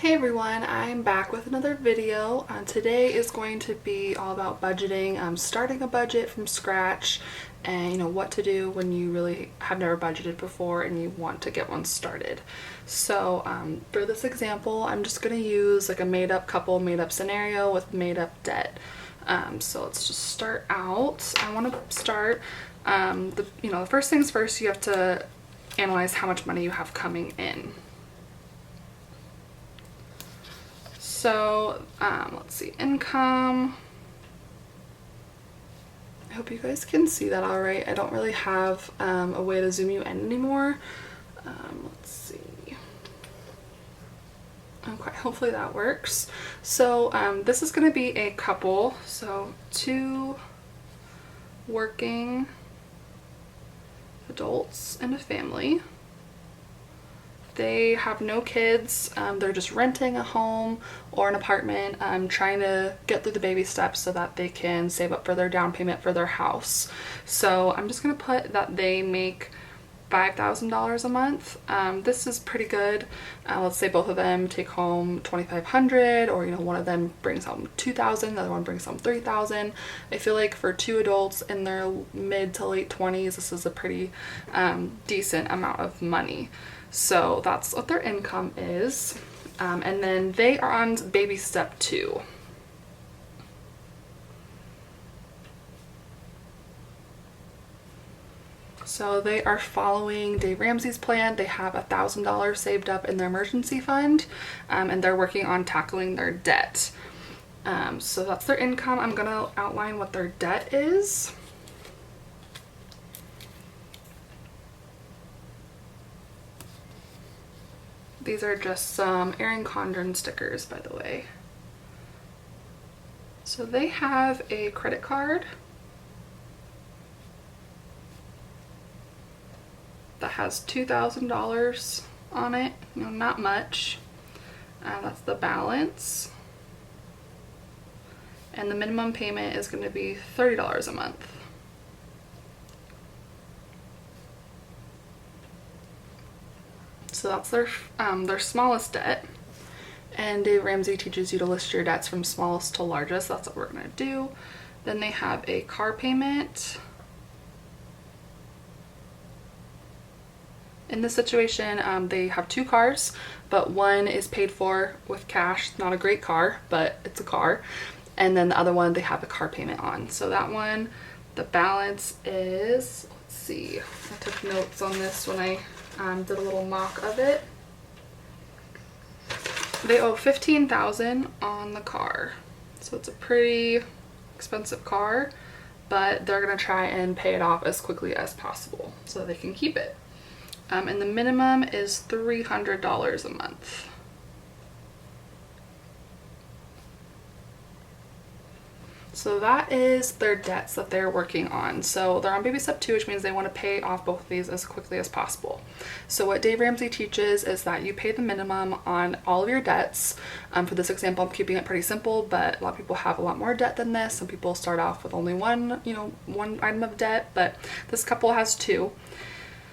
Hey everyone, I'm back with another video. Today is going to be all about budgeting, starting a budget from scratch, and what to do when you really have never budgeted before and you want to get one started. So for this example, I'm just going to use like a made-up couple, made-up scenario with made-up debt. So let's just start out. I want to start, the first things first, you have to analyze how much money you have coming in. So let's see, income. I hope you guys can see that all right. I don't really have a way to zoom you in anymore. Let's see. Okay, hopefully that works. So this is going to be a couple, so two working adults and a family. They have no kids, they're just renting a home or an apartment, trying to get through the baby steps so that they can save up for their down payment for their house. So I'm just going to put that they make $5,000 a month. This is pretty good. Let's say both of them take home $2,500, or one of them brings home $2,000, the other one brings home $3,000. I feel like for two adults in their mid to late 20s, this is a pretty decent amount of money. So that's what their income is. And then they are on baby step 2. So they are following Dave Ramsey's plan. They have $1,000 saved up in their emergency fund, and they're working on tackling their debt. So that's their income. I'm gonna outline what their debt is. These are just some Erin Condren stickers, by the way. So they have a credit card that has $2,000 on it, not much. That's the balance. And the minimum payment is going to be $30 a month. So that's their smallest debt. And Dave Ramsey teaches you to list your debts from smallest to largest. That's what we're going to do. Then they have a car payment. In this situation, they have two cars, but one is paid for with cash. Not a great car, but it's a car. And then the other one, they have a car payment on. So that one, the balance is, let's see, I took notes on this when I did a little mock of it. They owe $15,000 on the car. So it's a pretty expensive car, but they're gonna try and pay it off as quickly as possible so they can keep it. And the minimum is $300 a month. So that is their debts that they're working on. So they're on baby step 2, which means they want to pay off both of these as quickly as possible. So what Dave Ramsey teaches is that you pay the minimum on all of your debts. For this example, I'm keeping it pretty simple, but a lot of people have a lot more debt than this. Some people start off with only one item of debt, but this couple has 2.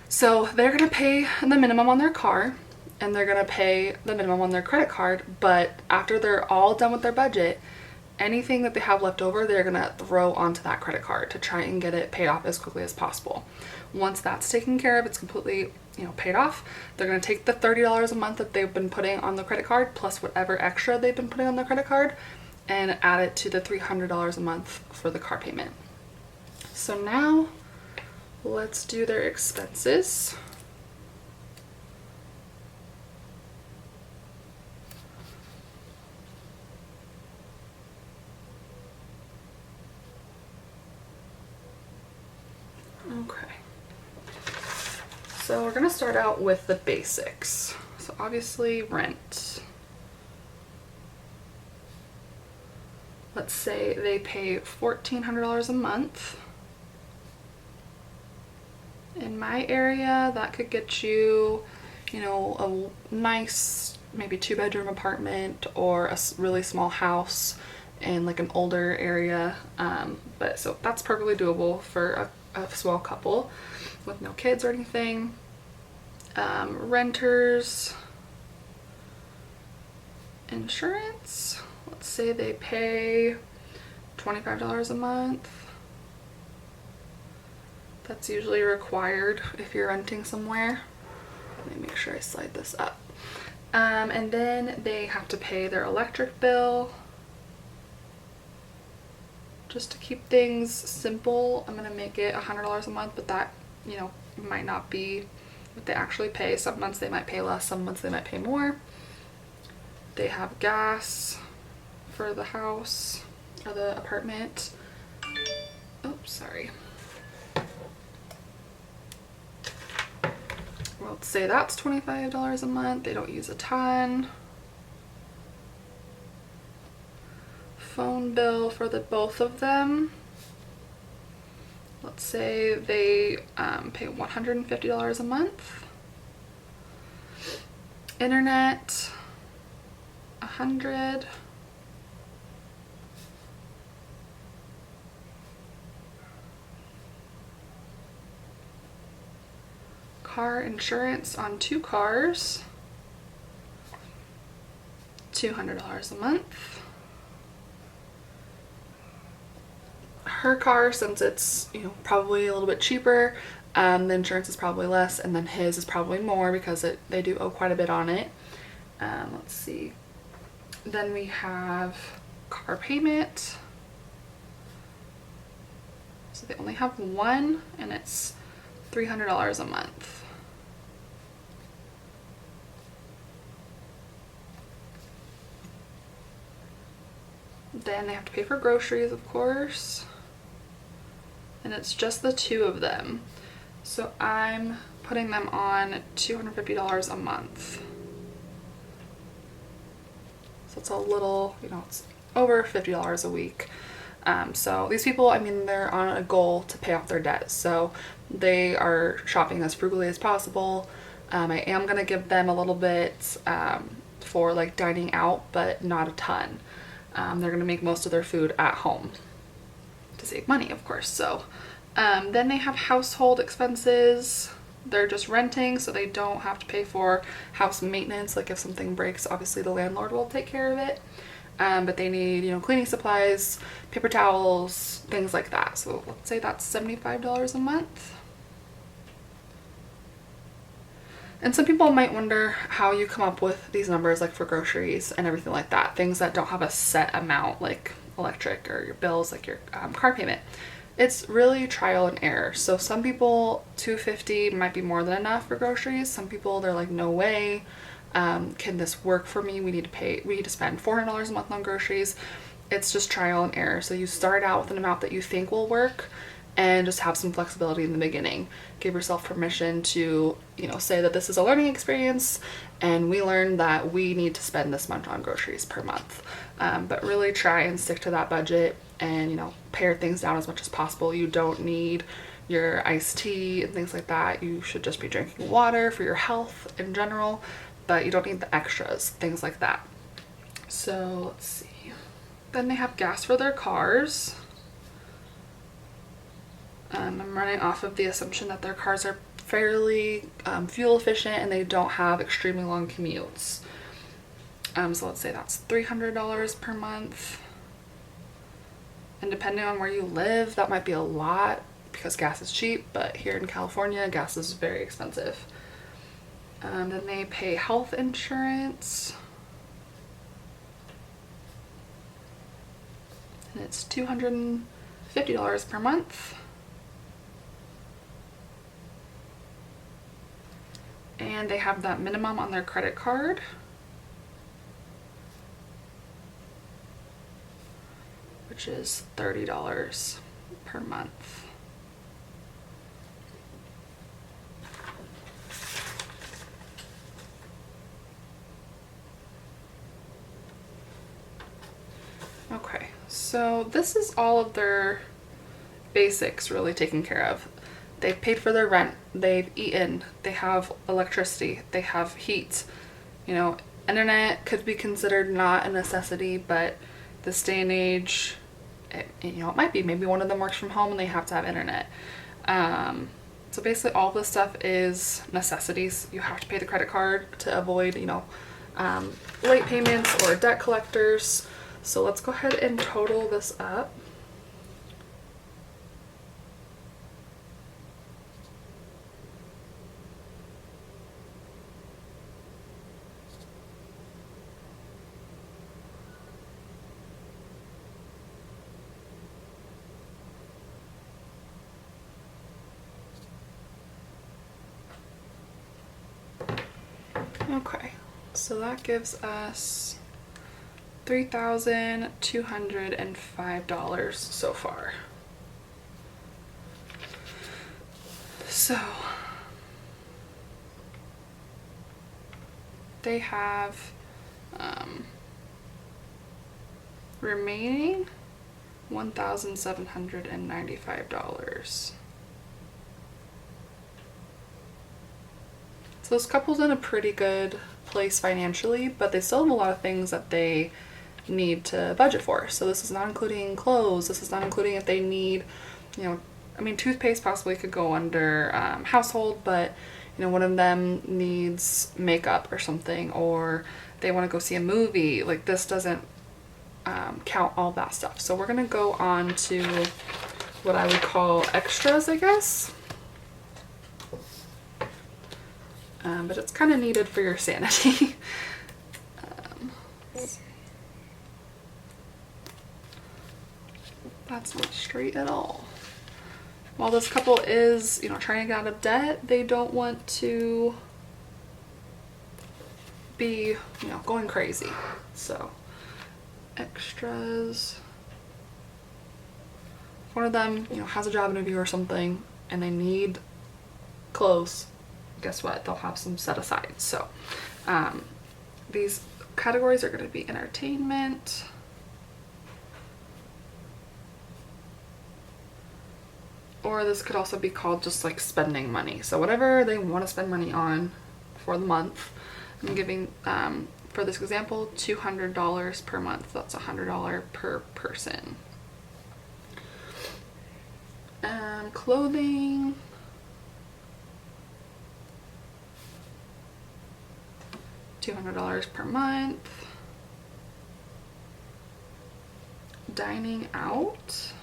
So they're going to pay the minimum on their car, and they're going to pay the minimum on their credit card, but after they're all done with their budget, anything that they have left over, they're gonna throw onto that credit card to try and get it paid off as quickly as possible. Once that's taken care of, it's completely, paid off, they're gonna take the $30 a month that they've been putting on the credit card plus whatever extra they've been putting on the credit card and add it to the $300 a month for the car payment. So now let's do their expenses. Okay, so we're gonna start out with the basics. So obviously rent. Let's say they pay $1,400 a month. In my area, that could get you, a nice maybe 2-bedroom apartment or a really small house in like an older area. But so that's perfectly doable for a small couple with no kids or anything. Renters, Insurance, let's say they pay $25 a month. That's usually required if you're renting somewhere. Let me make sure I slide this up. And then they have to pay their electric bill. Just to keep things simple, I'm gonna make it $100 a month, but that, you know, might not be what they actually pay. Some months they might pay less, some months they might pay more. They have gas for the house or the apartment. Oops, sorry. Well, let's say that's $25 a month. They don't use a ton. Phone bill for the both of them. Let's say they pay $150 a month. Internet, $100. Car insurance on 2 cars, $200 a month. Her car, since it's, you know, probably a little bit cheaper, the insurance is probably less, and then his is probably more because they do owe quite a bit on it. Let's see. Then we have car payment. So they only have one, and it's $300 a month. Then they have to pay for groceries, of course. And it's just the 2 of them. So I'm putting them on $250 a month. So it's a little, you know, it's over $50 a week. So these people, I mean, they're on a goal to pay off their debt. So they are shopping as frugally as possible. I am going to give them a little bit for like dining out, but not a ton. They're going to make most of their food at home to save money, of course. So then they have household expenses. They're just renting, so they don't have to pay for house maintenance. Like if something breaks, obviously the landlord will take care of it. But they need, you know, cleaning supplies, paper towels, things like that. So let's say that's $75 a month. And some people might wonder how you come up with these numbers, like for groceries and everything like that. Things that don't have a set amount, like electric or your bills, like your car payment. It's really trial and error. So some people, $250 might be more than enough for groceries. Some people, they're like, no way. Can this work for me? We need to spend $400 a month on groceries. It's just trial and error. So you start out with an amount that you think will work and just have some flexibility in the beginning. Give yourself permission to, you know, say that this is a learning experience and we learned that we need to spend this much on groceries per month. But really try and stick to that budget and, you know, pare things down as much as possible. You don't need your iced tea and things like that. You should just be drinking water for your health in general, but you don't need the extras, things like that. So let's see. Then they have gas for their cars. I'm running off of the assumption that their cars are fairly fuel efficient and they don't have extremely long commutes. So let's say that's $300 per month. And depending on where you live, that might be a lot because gas is cheap, but here in California, gas is very expensive. Then they pay health insurance. And it's $250 per month. And they have that minimum on their credit card. Which is $30 per month. Okay, so this is all of their basics really taken care of. They've paid for their rent, they've eaten, they have electricity, they have heat. You know, internet could be considered not a necessity, but this day and age, it might be. Maybe one of them works from home and they have to have internet. So basically all this stuff is necessities. You have to pay the credit card to avoid, you know, late payments or debt collectors. So let's go ahead and total this up. Okay, so that gives us $3,205 so far. So they have remaining $1,795. So this couple's in a pretty good place financially, but they still have a lot of things that they need to budget for. So this is not including clothes. This is not including if they need, you know, I mean, toothpaste possibly could go under household, but you know, one of them needs makeup or something, or they want to go see a movie. Like, this doesn't count all that stuff. So we're gonna go on to what I would call extras, I guess. But it's kind of needed for your sanity. That's not straight at all. While this couple is, you know, trying to get out of debt, they don't want to be, you know, going crazy. So, extras. If one of them, you know, has a job interview or something and they need clothes, guess what? They'll have some set aside. So, these categories are going to be entertainment, or this could also be called just like spending money. So whatever they want to spend money on for the month, I'm giving, for this example, $200 per month. That's $100 per person. Clothing. $200 per month. Dining out.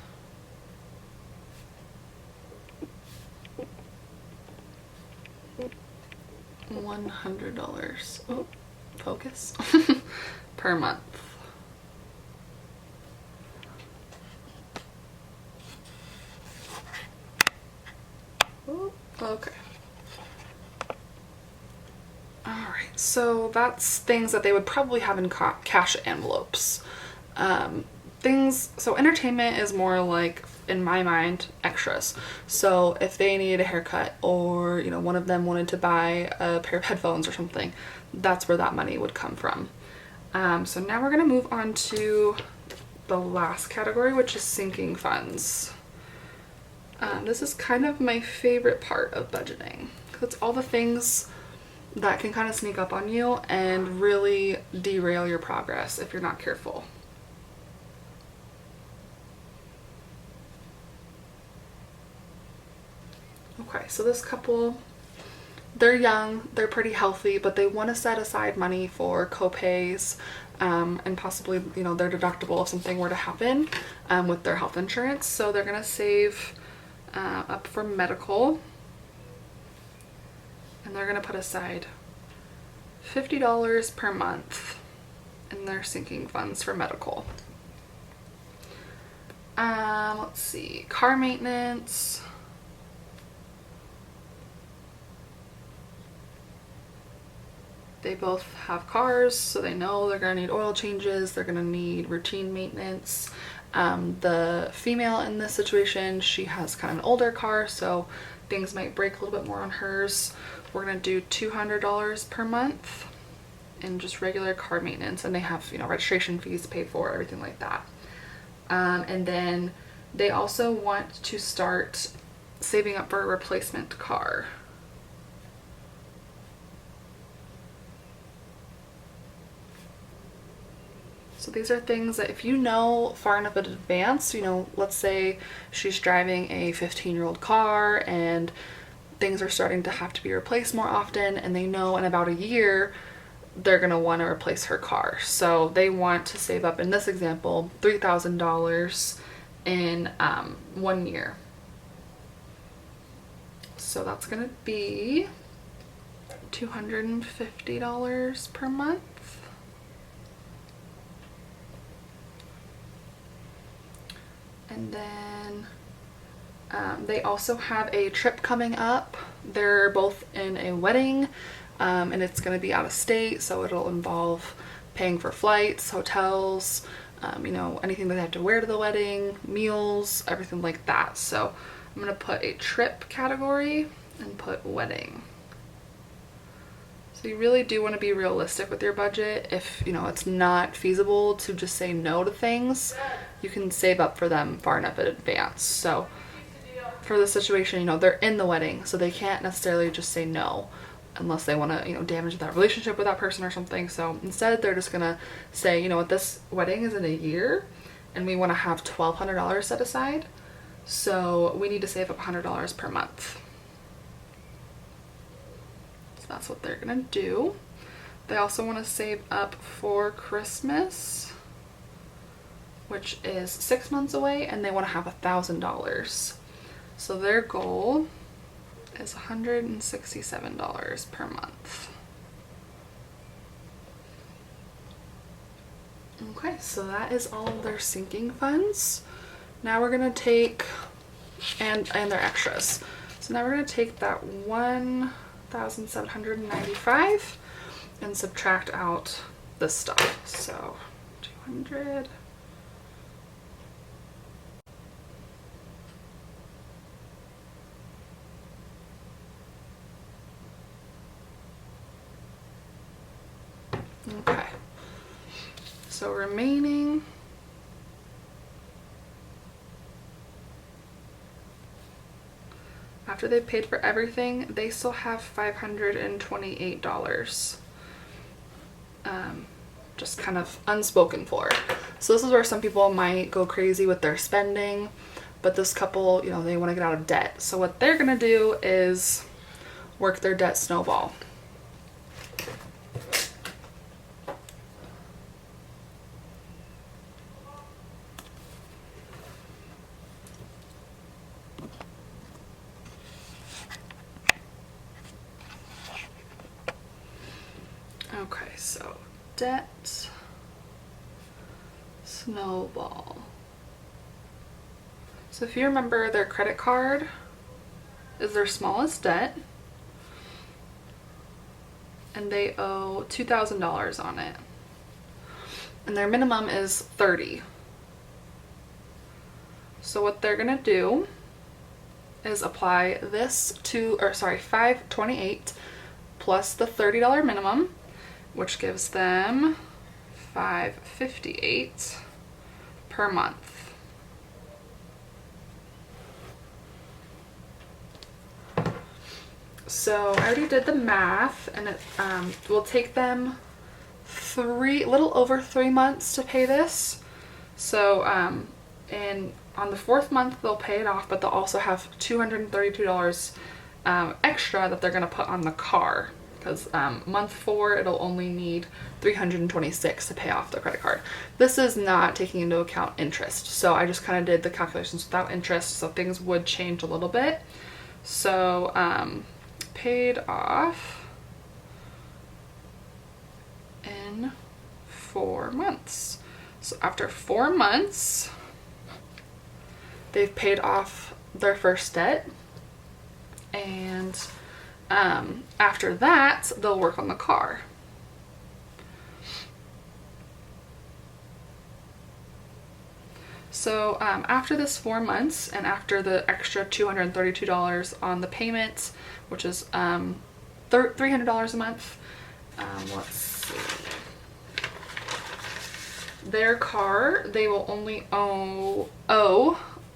$100. Oh, focus. Per month. Oh, okay. Alright, so that's things that they would probably have in cash envelopes. So entertainment is more like, in my mind, extras. So if they needed a haircut, or, you know, one of them wanted to buy a pair of headphones or something, that's where that money would come from. So now we're going to move on to the last category, which is sinking funds. This is kind of my favorite part of budgeting, because it's all the things that can kind of sneak up on you and really derail your progress if you're not careful. Okay, so this couple, they're young, they're pretty healthy, but they want to set aside money for co-pays, and possibly, you know, their deductible if something were to happen with their health insurance. So they're going to save up for medical, and they're going to put aside $50 per month in their sinking funds for medical. Let's see, car maintenance. They both have cars, so they know they're going to need oil changes, they're going to need routine maintenance. The female in this situation, she has kind of an older car, so things might break a little bit more on hers. We're going to do $200 per month in just regular car maintenance, and they have, you know, registration fees paid for, everything like that. And then they also want to start saving up for a replacement car. So these are things that if you know far enough in advance, you know, let's say she's driving a 15-year-old car and things are starting to have to be replaced more often, and they know in about a year they're going to want to replace her car. So they want to save up, in this example, $3,000 in 1 year. So that's going to be $250 per month. And then they also have a trip coming up. They're both in a wedding, and it's going to be out of state, so it'll involve paying for flights, hotels, you know, anything that they have to wear to the wedding, meals, everything like that. So I'm going to put a trip category and put wedding. So you really do want to be realistic with your budget. If, you know, it's not feasible to just say no to things, you can save up for them far enough in advance. So for this situation, you know, they're in the wedding, so they can't necessarily just say no unless they want to, you know, damage that relationship with that person or something. So instead, they're just going to say, you know what, this wedding is in a year and we want to have $1,200 set aside. So we need to save up $100 per month. That's what they're gonna do. They also want to save up for Christmas, which is 6 months away, and they want to have $1,000. So their goal is $167 per month. Okay, so that is all of their sinking funds. Now we're gonna take, and their extras. So now we're gonna take that $1,795 and subtract out this stuff. So 200. Okay. So remaining after they've paid for everything, they still have $528 just kind of unspoken for. So this is where some people might go crazy with their spending, but this couple, you know, they want to get out of debt. So what they're gonna do is work their debt snowball. Okay, so debt snowball. So if you remember, their credit card is their smallest debt, and they owe $2,000 on it, and their minimum is $30. So what they're gonna do is apply this to, or sorry, $528 plus the $30 minimum, which gives them $558 per month. So I already did the math, and it will take them little over 3 months to pay this. So and on the 4th month they'll pay it off, but they'll also have $232 extra that they're going to put on the car, because month 4 it'll only need $326 to pay off the credit card. This is not taking into account interest, so I just kind of did the calculations without interest, so things would change a little bit. So paid off in 4 months. So after 4 months they've paid off their first debt, and after that they'll work on the car. So after this 4 months, and after the extra $232 on the payment, which is $300 a month, let's see, their car, they will only owe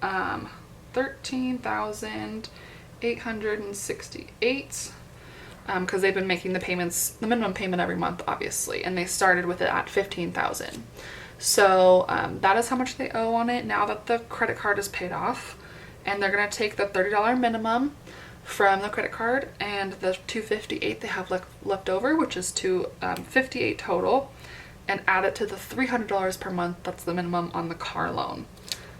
$13,868 because they've been making the payments, the minimum payment every month, obviously, and they started with it at $15,000. So that is how much they owe on it now that the credit card is paid off, and they're going to take the $30 minimum from the credit card, and the $258 they have left over, which is $258 total, and add it to the $300 per month that's the minimum on the car loan.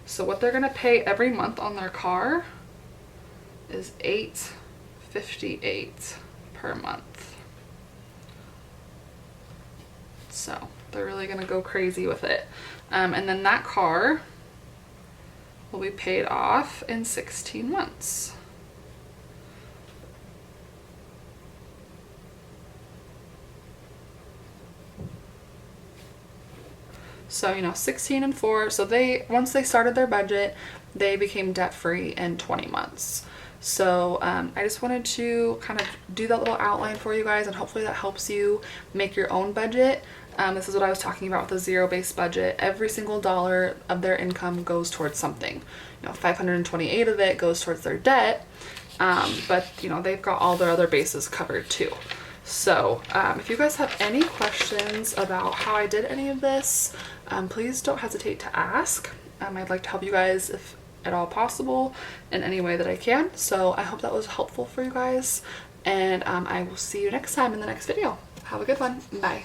So what they're going to pay every month on their car is $858 per month. So they're really going to go crazy with it. And then that car will be paid off in 16 months. So, 16 and 4. So once they started their budget, they became debt free in 20 months. So I just wanted to kind of do that little outline for you guys, and hopefully that helps you make your own budget. This is what I was talking about with the zero-based budget. Every single dollar of their income goes towards something. 528 of it goes towards their debt, but they've got all their other bases covered too. So if you guys have any questions about how I did any of this, please don't hesitate to ask. I'd like to help you guys if at all possible in any way that I can. So I hope that was helpful for you guys, and I will see you next time in the next video. Have a good one. Bye.